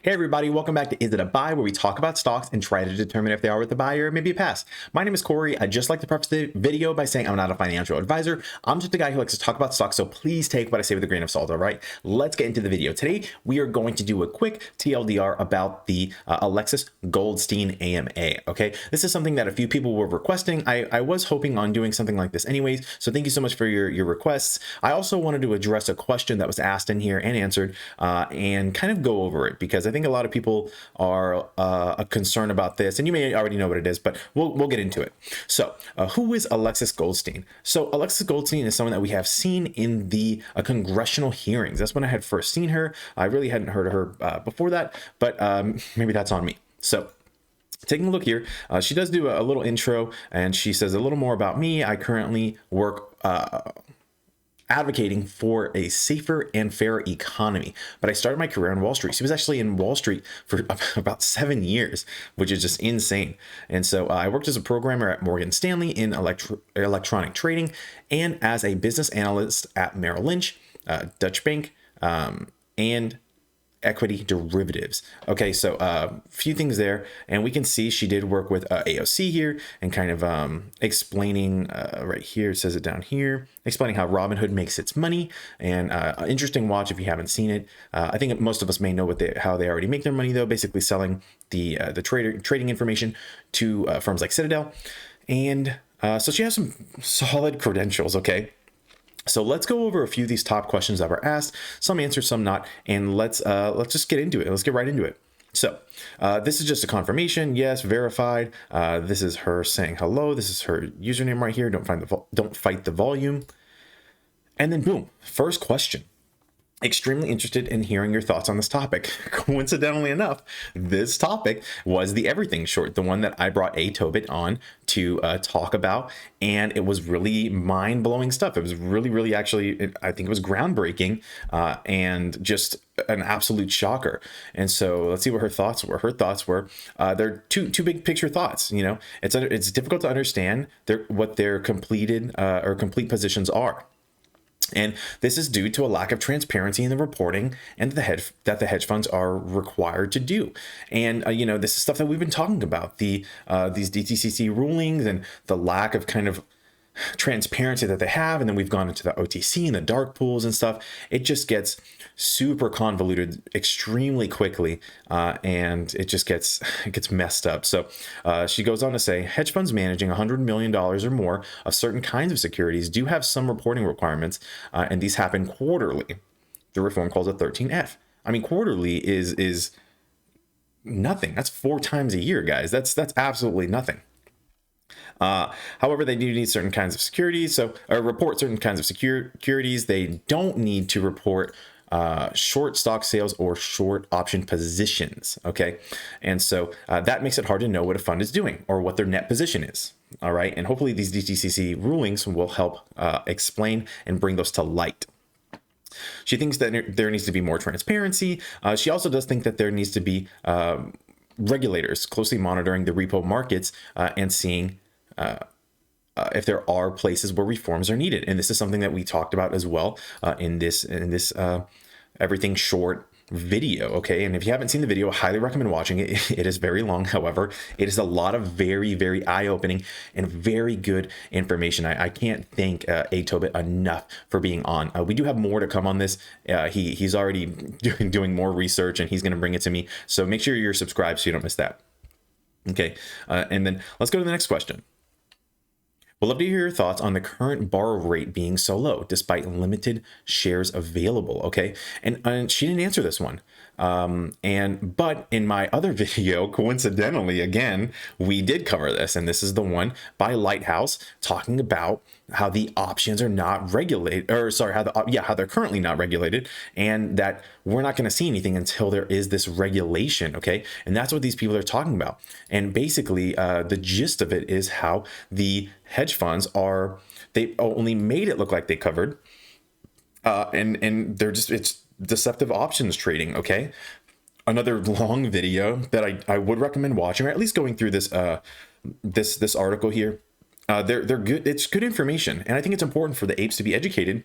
Hey everybody, welcome back to Is It a Buy, where we talk about stocks and try to determine if they are worth a buy or maybe a pass. My name is Corey. I'd just like to preface the video by saying I'm not a financial advisor. I'm just a guy who likes to talk about stocks, so please take what I say with a grain of salt, all right? Let's get into the video. Today, we are going to do a quick TLDR about the Alexis Goldstein AMA, okay? This is something that a few people were requesting. I was hoping on doing something like this anyways, so thank you so much for your requests. I also wanted to address a question that was asked in here and answered and kind of go over it, because I think a lot of people are concerned about this, and you may already know what it is, but we'll get into it. So who is Alexis Goldstein? So Alexis Goldstein is someone that we have seen in the congressional hearings. That's when I had first seen her. I really hadn't heard of her before that, but maybe that's on me. So taking a look here, she does do a little intro, and she says a little more about me. I currently work advocating for a safer and fairer economy. But I started my career on Wall Street. She was actually in Wall Street for about 7 years, which is just insane. And so I worked as a programmer at Morgan Stanley in electronic trading, and as a business analyst at Merrill Lynch, Dutch Bank, and equity derivatives. Okay, so a few things there, and we can see she did work with AOC here, and kind of explaining right here, it says it down here, explaining how Robinhood makes its money, and interesting watch if you haven't seen it. I think most of us may know how they already make their money, though, basically selling the trading information to firms like Citadel, and so she has some solid credentials. Okay. So let's go over a few of these top questions that were asked, some answered, some not, and let's just get into it. Let's get right into it. So this is just a confirmation. Yes, verified. This is her saying hello. This is her username right here. Don't fight the volume. And then boom, first question. Extremely interested in hearing your thoughts on this topic. Coincidentally enough, this topic was the everything short, the one that I brought A Tobit on to talk about, and it was really mind-blowing stuff. It was really actually, I think it was groundbreaking and just an absolute shocker. And so let's see what her thoughts were. Her thoughts were they're two big picture thoughts. You know, it's difficult to understand what their completed or complete positions are. And this is due to a lack of transparency in the reporting and that the hedge funds are required to do. And you know, this is stuff that we've been talking about, these DTCC rulings and the lack of kind of transparency that they have. And then we've gone into the OTC and the dark pools and stuff. It just gets super convoluted extremely quickly, and it gets messed up. So she goes on to say, hedge funds managing $100 million or more of certain kinds of securities do have some reporting requirements, and these happen quarterly. The reform calls it 13F. I mean, quarterly is nothing. That's 4 times a year, guys. That's absolutely nothing. However, they do need certain kinds of securities, or report certain kinds of securities. They don't need to report short stock sales or short option positions. Okay. And so that makes it hard to know what a fund is doing or what their net position is. All right. And hopefully these DTCC rulings will help explain and bring those to light. She thinks that there needs to be more transparency. She also does think that there needs to be regulators closely monitoring the repo markets and seeing if there are places where reforms are needed. And this is something that we talked about as well in this everything short video. Okay. And if you haven't seen the video, I highly recommend watching it. It is very long. However, it is a lot of very eye-opening and very good information. I can't thank A Tobit enough for being on. We do have more to come on this. He's already doing more research, and he's going to bring it to me. So make sure you're subscribed so you don't miss that. Okay. And then let's go to the next question. We'd love to hear your thoughts on the current borrow rate being so low despite limited shares available. Okay. And she didn't answer this one. But in my other video, coincidentally, again, we did cover this, and this is the one by Lighthouse talking about how the options are not regulated, or sorry, how they're currently not regulated, and that we're not going to see anything until there is this regulation. Okay. And that's what these people are talking about. And basically, the gist of it is how the hedge funds they only made it look like they covered, and they're it's deceptive options trading. Okay. Another long video that I would recommend watching, or at least going through this this article here. They're good. It's good information, and I think it's important for the apes to be educated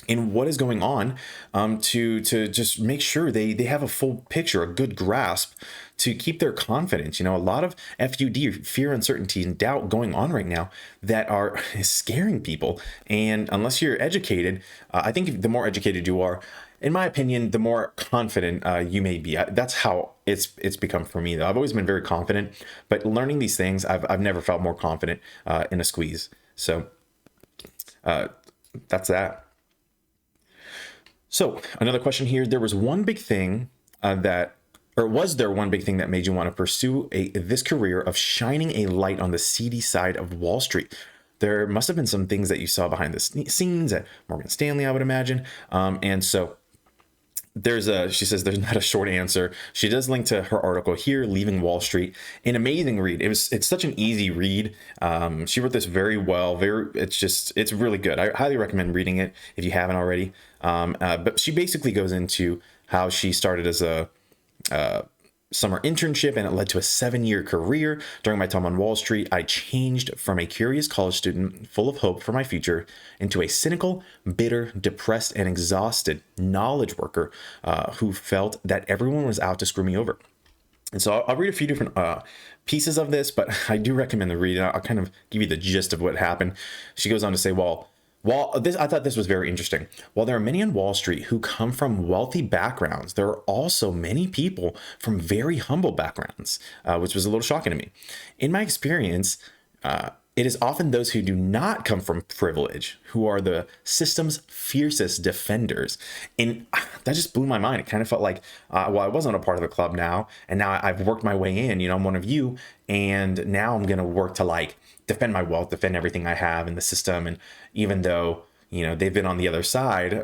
in what is going on, to just make sure they have a full picture, a good grasp, to keep their confidence. A lot of FUD, fear, uncertainty, and doubt going on right now that are scaring people. And unless you're educated, I think the more educated you are, in my opinion, the more confident you may be. That's how it's become for me, though. I've always been very confident, but learning these things, I've never felt more confident in a squeeze. So that's that. So another question here: there was one big thing was there one big thing that made you want to pursue this career of shining a light on the seedy side of Wall Street? There must have been some things that you saw behind the scenes at Morgan Stanley, I would imagine. And so she says there's not a short answer. She does link to her article here, Leaving Wall Street. An amazing read. It's such an easy read. She wrote this very well. It's really good. I highly recommend reading it if you haven't already. But she basically goes into how she started as a summer internship, and it led to a 7-year career. During my time on Wall Street, I changed from a curious college student full of hope for my future into a cynical, bitter, depressed, and exhausted knowledge worker who felt that everyone was out to screw me over. And so I'll read a few different pieces of this, but I do recommend the read. I'll kind of give you the gist of what happened. She goes on to say, I thought this was very interesting. While there are many on Wall Street who come from wealthy backgrounds, there are also many people from very humble backgrounds, which was a little shocking to me. In my experience, it is often those who do not come from privilege who are the system's fiercest defenders. And that just blew my mind. It kind of felt like, I wasn't a part of the club now, and now I've worked my way in. I'm one of you, and now I'm going to work to defend my wealth, defend everything I have in the system. And even though, they've been on the other side,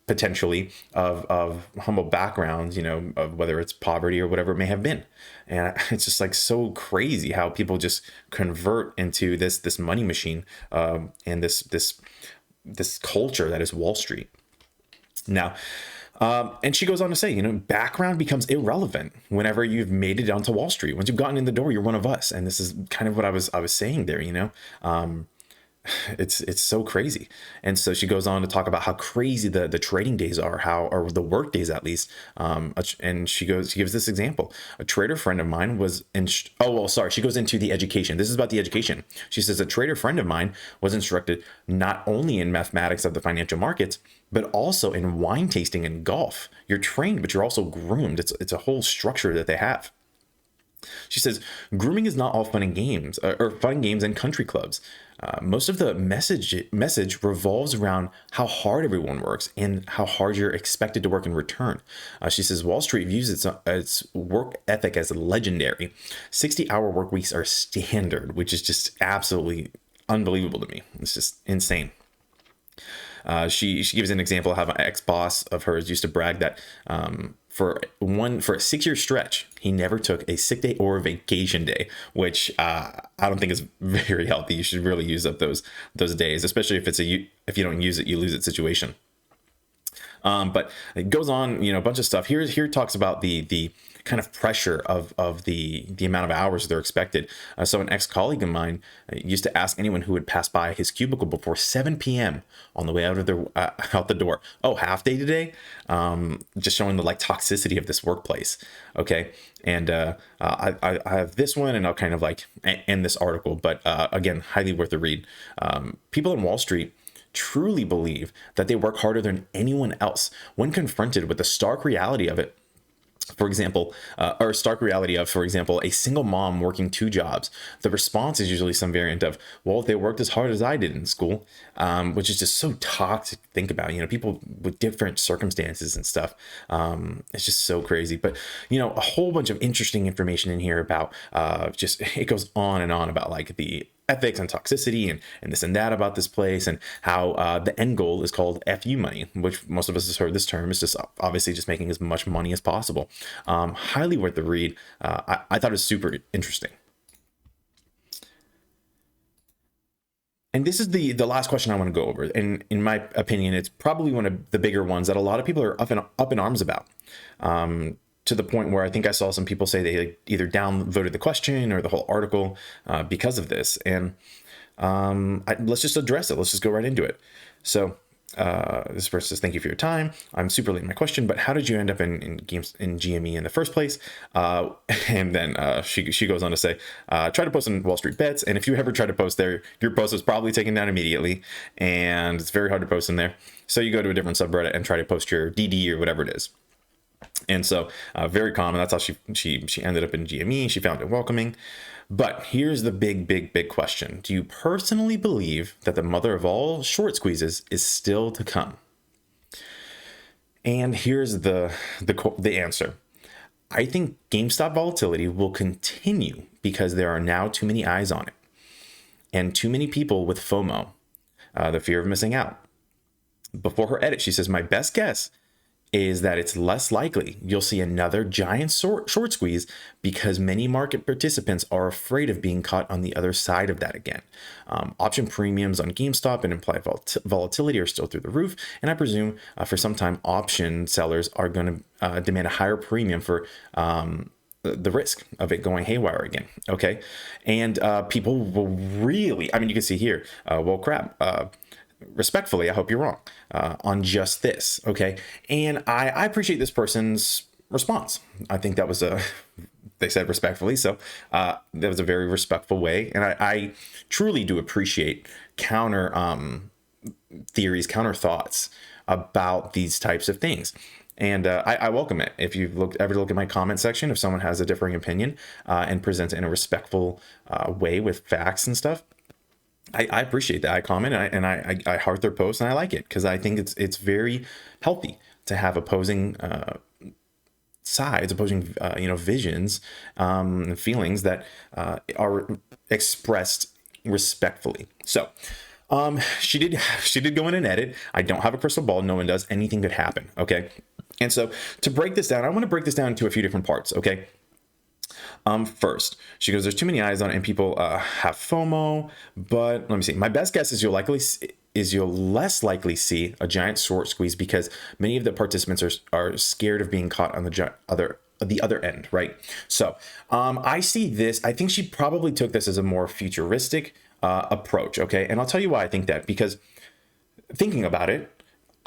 potentially of humble backgrounds, of whether it's poverty or whatever it may have been. And it's just so crazy how people just convert into this money machine, and this culture that is Wall Street. Now, and she goes on to say, background becomes irrelevant whenever you've made it onto Wall Street. Once you've gotten in the door, you're one of us. And this is kind of what I was saying there, it's so crazy. And so she goes on to talk about how crazy the trading days are, or the work days at least. And she gives this example. A trader friend of mine she goes into the education. This is about the education. She says a trader friend of mine was instructed not only in mathematics of the financial markets, but also in wine tasting and golf. You're trained, but you're also groomed. It's a whole structure that they have. She says, grooming is not all fun and games, or fun games and country clubs. Most of the message revolves around how hard everyone works and how hard you're expected to work in return. She says Wall Street views its work ethic as legendary. 60-hour work weeks are standard, which is just absolutely unbelievable to me. It's just insane. She gives an example of how an ex-boss of hers used to brag that for a 6-year stretch, he never took a sick day or a vacation day, which I don't think is very healthy. You should really use up those days, especially if if you don't use it, you lose it situation. But it goes on, a bunch of stuff. Here it talks about the kind of pressure of the amount of hours they're expected. So an ex-colleague of mine used to ask anyone who would pass by his cubicle before 7 p.m. on the way out the door, "Oh, half day today?" Just showing the toxicity of this workplace. Okay. And I have this one, and I'll kind of end this article, but again, highly worth a read. People in Wall Street truly believe that they work harder than anyone else when confronted with the stark reality of it. For example, a single mom working 2 jobs. The response is usually some variant of, "Well, they worked as hard as I did in school," which is just so toxic to think about. People with different circumstances and stuff. It's just so crazy. But a whole bunch of interesting information in here about it goes on and on about the ethics and toxicity and this and that about this place, and how the end goal is called FU money, which most of us has heard this term. Is just obviously just making as much money as possible. Highly worth the read. I thought it was super interesting. And this is the last question I want to go over. And in my opinion, it's probably one of the bigger ones that a lot of people are up in arms about. To the point where I think I saw some people say they either downvoted the question or the whole article because of this. And let's just address it. Let's just go right into it. So This person says, thank you for your time. I'm super late in my question, but how did you end up in games in GME in the first place? And then she goes on to say, try to post on Wall Street Bets. And if you ever try to post there, your post was probably taken down immediately. And it's very hard to post in there. So you go to a different subreddit and try to post your DD or whatever it is. And so very common. That's how she ended up in GME. She found it welcoming. But here's the big question. Do you personally believe that the mother of all short squeezes is still to come? And here's the answer. I think GameStop volatility will continue because there are now too many eyes on it and too many people with FOMO, the fear of missing out. Before her edit, she says, my best guess is that it's less likely you'll see another giant short squeeze because many market participants are afraid of being caught on the other side of that again. Option premiums on GameStop and implied volatility are still through the roof, and I presume for some time option sellers are going to demand a higher premium for the risk of it going haywire again. Okay, and people will really, I mean, you can see here, well, crap. Respectfully, I hope you're wrong on just this. Okay. And I appreciate this person's response. I think that was they said respectfully. So that was a very respectful way. And I truly do appreciate counter theories, counter thoughts about these types of things. And I welcome it. If you ever look at my comment section, if someone has a differing opinion and presents it in a respectful way with facts and stuff, I appreciate that. I comment and I heart their posts, and I like it because I think it's very healthy to have opposing sides, opposing visions and feelings that are expressed respectfully. So she did go in and edit. I don't have a crystal ball. No one does. Anything could happen. Okay, and so to break this down, I want to break this down into a few different parts. Okay. First, she goes, there's too many eyes on it and people have FOMO, but let me see. My best guess is you'll less likely see a giant short squeeze because many of the participants are scared of being caught on the other end, right? So I see this. I think she probably took this as a more futuristic approach, okay? And I'll tell you why I think that, because thinking about it,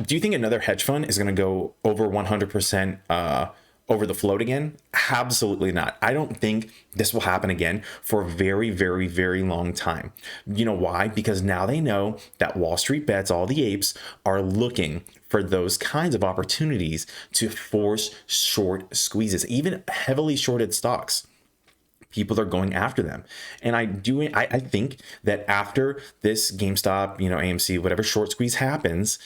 do you think another hedge fund is going to go over 100% over the float again? Absolutely not. I don't think this will happen again for a very, very, very long time. You know why? Because now they know that Wall Street Bets, all the apes, are looking for those kinds of opportunities to force short squeezes, even heavily shorted stocks. People are going after them. And I think that after this GameStop, AMC, whatever short squeeze happens,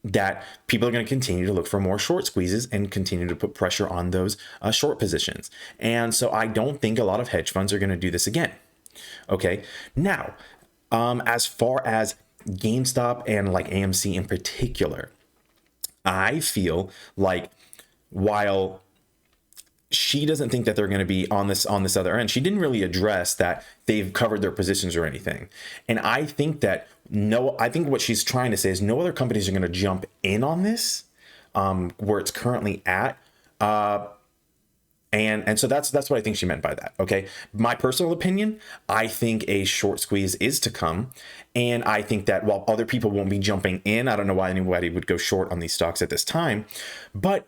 that people are going to continue to look for more short squeezes and continue to put pressure on those short positions. And so I don't think a lot of hedge funds are going to do this again. Okay. Now, as far as GameStop and like AMC in particular, I feel like while she doesn't think that they're going to be on this other end, she didn't really address that they've covered their positions or anything. And I think that I think what she's trying to say is no other companies are going to jump in on this where it's currently at. And so that's what I think she meant by that. Okay. My personal opinion, I think a short squeeze is to come. And I think that while other people won't be jumping in, I don't know why anybody would go short on these stocks at this time, but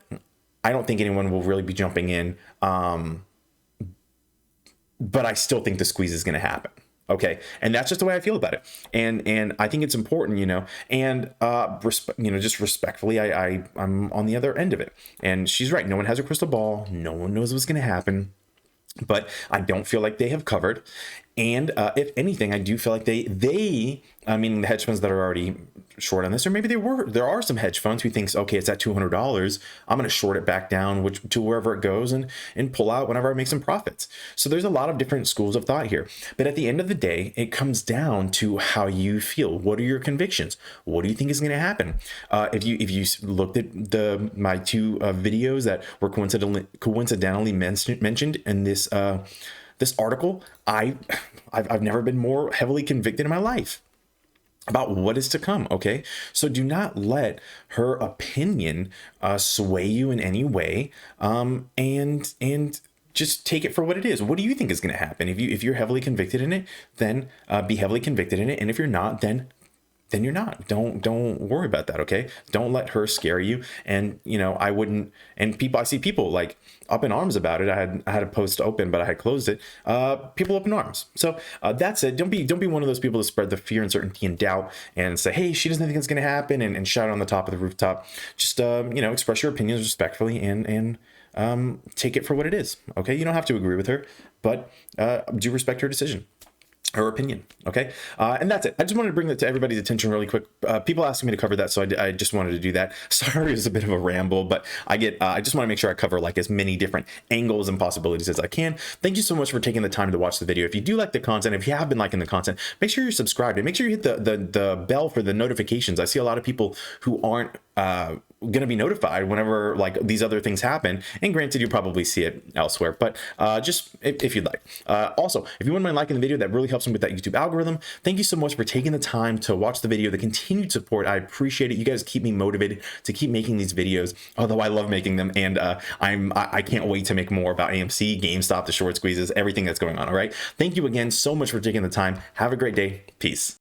I don't think anyone will really be jumping in. But I still think the squeeze is going to happen. Okay. And that's just the way I feel about it. And I think it's important, and, just respectfully, I'm on the other end of it. And she's right. No one has a crystal ball. No one knows what's going to happen, but I don't feel like they have covered. And if anything, I do feel like the hedge funds that are already short on this, or maybe there are some hedge funds who thinks, okay, it's at $200. I'm going to short it back down to wherever it goes and pull out whenever I make some profits. So there's a lot of different schools of thought here. But at the end of the day, it comes down to how you feel. What are your convictions? What do you think is going to happen? If you looked at my two videos that were coincidentally mentioned in this article, I've never been more heavily convicted in my life about what is to come. Okay. So do not let her opinion sway you in any way. And just take it for what it is. What do you think is going to happen? If you're heavily convicted in it, then be heavily convicted in it. And if you're not, then then you're not. Don't worry about that, okay? Don't let her scare you. And I wouldn't. And I see people like up in arms about it. I had a post open, but I had closed it. People up in arms. So that's it. Don't be one of those people to spread the fear, uncertainty, and doubt, and say, hey, she doesn't think it's going to happen, and shout on the top of the rooftop. Just express your opinions respectfully, and take it for what it is. Okay, you don't have to agree with her, but do respect her decision, her opinion. Okay. And that's it. I just wanted to bring that to everybody's attention really quick. People asking me to cover that, so I just wanted to do that. Sorry, it was a bit of a ramble, but I just want to make sure I cover like as many different angles and possibilities as I can. Thank you so much for taking the time to watch the video. If you do like the content, if you have been liking the content, make sure you're subscribed and make sure you hit the bell for the notifications. I see a lot of people who aren't going to be notified whenever like these other things happen, and granted, you probably see it elsewhere, but just if you'd like. Also, if you wouldn't mind liking the video, that really helps me with that YouTube algorithm. Thank you so much for taking the time to watch the video, the continued support. I appreciate it. You guys keep me motivated to keep making these videos, although I love making them, and I can't wait to make more about AMC, GameStop, the short squeezes, everything that's going on. All right, thank you again so much for taking the time. Have a great day. Peace.